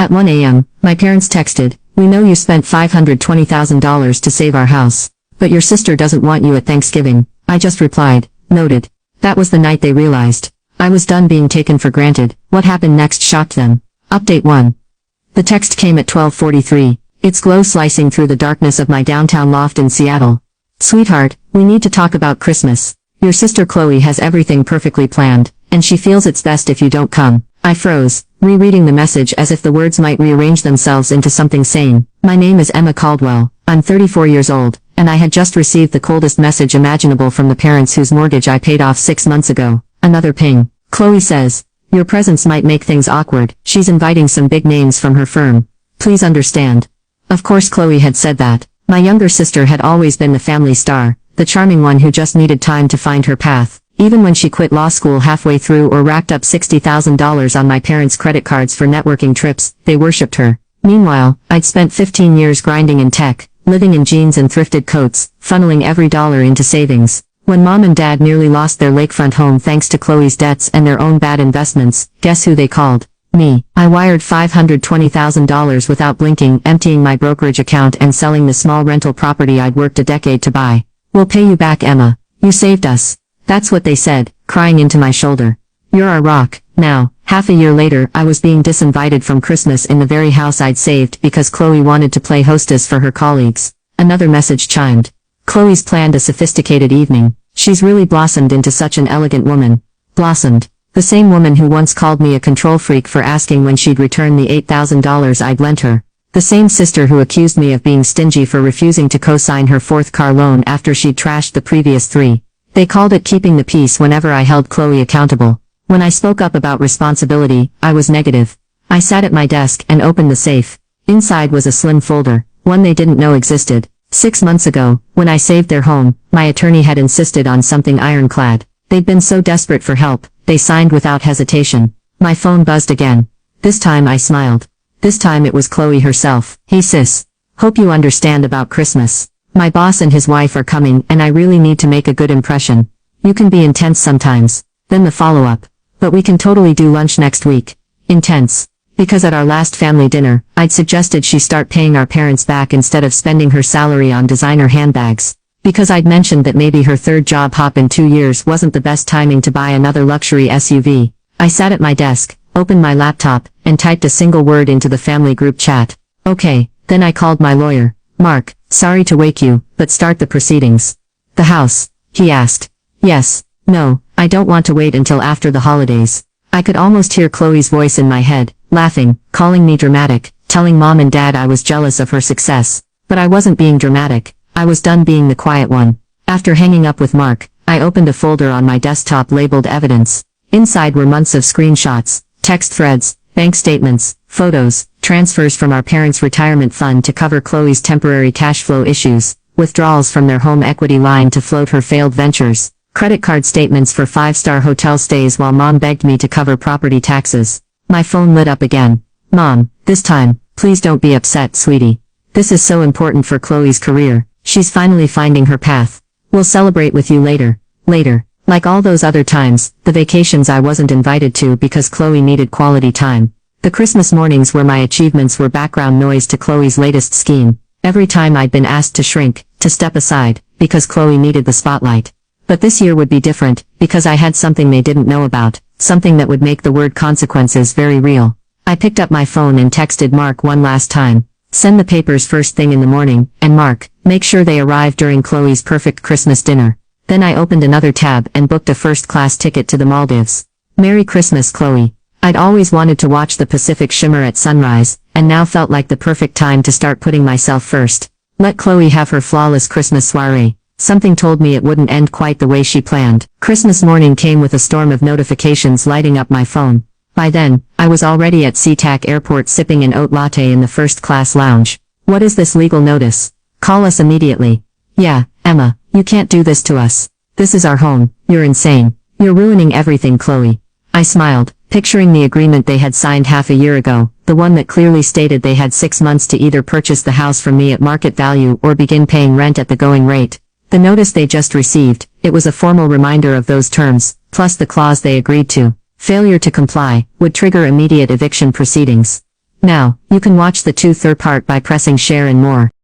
At 1 a.m., my parents texted, "We know you spent $520,000 to save our house. But your sister doesn't want you at Thanksgiving." I just replied, "Noted." That was the night they realized I was done being taken for granted. What happened next shocked them. Update 1. The text came at 12:43. Its glow slicing through the darkness of my downtown loft in Seattle. "Sweetheart, we need to talk about Christmas. Your sister Chloe has everything perfectly planned, and she feels it's best if you don't come." I froze, rereading the message as if the words might rearrange themselves into something sane. "My name is Emma Caldwell. I'm 34 years old, and I had just received the coldest message imaginable from the parents whose mortgage I paid off 6 months ago." Another ping. "Chloe says, your presence might make things awkward. She's inviting some big names from her firm. Please understand." Of course Chloe had said that. My younger sister had always been the family star, the charming one who just needed time to find her path. Even when she quit law school halfway through or racked up $60,000 on my parents' credit cards for networking trips, they worshipped her. Meanwhile, I'd spent 15 years grinding in tech, living in jeans and thrifted coats, funneling every dollar into savings. When mom and dad nearly lost their lakefront home thanks to Chloe's debts and their own bad investments, guess who they called? Me. I wired $520,000 without blinking, emptying my brokerage account and selling the small rental property I'd worked a decade to buy. "We'll pay you back, Emma. You saved us." That's what they said, crying into my shoulder. "You're our rock." Now, half a year later, I was being disinvited from Christmas in the very house I'd saved because Chloe wanted to play hostess for her colleagues. Another message chimed. "Chloe's planned a sophisticated evening. She's really blossomed into such an elegant woman." Blossomed. The same woman who once called me a control freak for asking when she'd return the $8,000 I'd lent her. The same sister who accused me of being stingy for refusing to co-sign her 4th car loan after she'd trashed the previous 3. They called it keeping the peace whenever I held Chloe accountable. When I spoke up about responsibility, I was negative. I sat at my desk and opened the safe. Inside was a slim folder, one they didn't know existed. 6 months ago, when I saved their home, my attorney had insisted on something ironclad. They'd been so desperate for help, they signed without hesitation. My phone buzzed again. This time I smiled. This time it was Chloe herself. "Hey sis. Hope you understand about Christmas. My boss and his wife are coming and I really need to make a good impression. You can be intense sometimes." Then the follow-up. "But we can totally do lunch next week." Intense. Because at our last family dinner, I'd suggested she start paying our parents back instead of spending her salary on designer handbags. Because I'd mentioned that maybe her 3rd job hop in 2 years wasn't the best timing to buy another luxury SUV. I sat at my desk, opened my laptop, and typed a single word into the family group chat. "Okay." Then I called my lawyer. "Mark, sorry to wake you, but start the proceedings." "The house?" he asked. "Yes. No, I don't want to wait until after the holidays." I could almost hear Chloe's voice in my head, laughing, calling me dramatic, telling mom and dad I was jealous of her success. But I wasn't being dramatic. I was done being the quiet one. After hanging up with Mark, I opened a folder on my desktop labeled Evidence. Inside were months of screenshots, text threads, bank statements, photos, transfers from our parents' retirement fund to cover Chloe's temporary cash flow issues, withdrawals from their home equity line to float her failed ventures, credit card statements for 5-star hotel stays while mom begged me to cover property taxes. My phone lit up again. "Mom, this time, please don't be upset, sweetie. This is so important for Chloe's career. She's finally finding her path. We'll celebrate with you later." Later. Like all those other times, the vacations I wasn't invited to because Chloe needed quality time. The Christmas mornings where my achievements were background noise to Chloe's latest scheme. Every time I'd been asked to shrink, to step aside, because Chloe needed the spotlight. But this year would be different, because I had something they didn't know about, something that would make the word consequences very real. I picked up my phone and texted Mark one last time. "Send the papers first thing in the morning, and Mark, make sure they arrive during Chloe's perfect Christmas dinner." Then I opened another tab and booked a first-class ticket to the Maldives. "Merry Christmas, Chloe." I'd always wanted to watch the Pacific shimmer at sunrise, and now felt like the perfect time to start putting myself first. Let Chloe have her flawless Christmas soiree. Something told me it wouldn't end quite the way she planned. Christmas morning came with a storm of notifications lighting up my phone. By then, I was already at SeaTac Airport sipping an oat latte in the first-class lounge. "What is this legal notice? Call us immediately." "Yeah, Emma, you can't do this to us. This is our home. You're insane. You're ruining everything, Chloe." I smiled, picturing the agreement they had signed half a year ago, the one that clearly stated they had 6 months to either purchase the house from me at market value or begin paying rent at the going rate. The notice they just received, it was a formal reminder of those terms, plus the clause they agreed to. Failure to comply would trigger immediate eviction proceedings. Now, you can watch the 2/3 part by pressing share and more.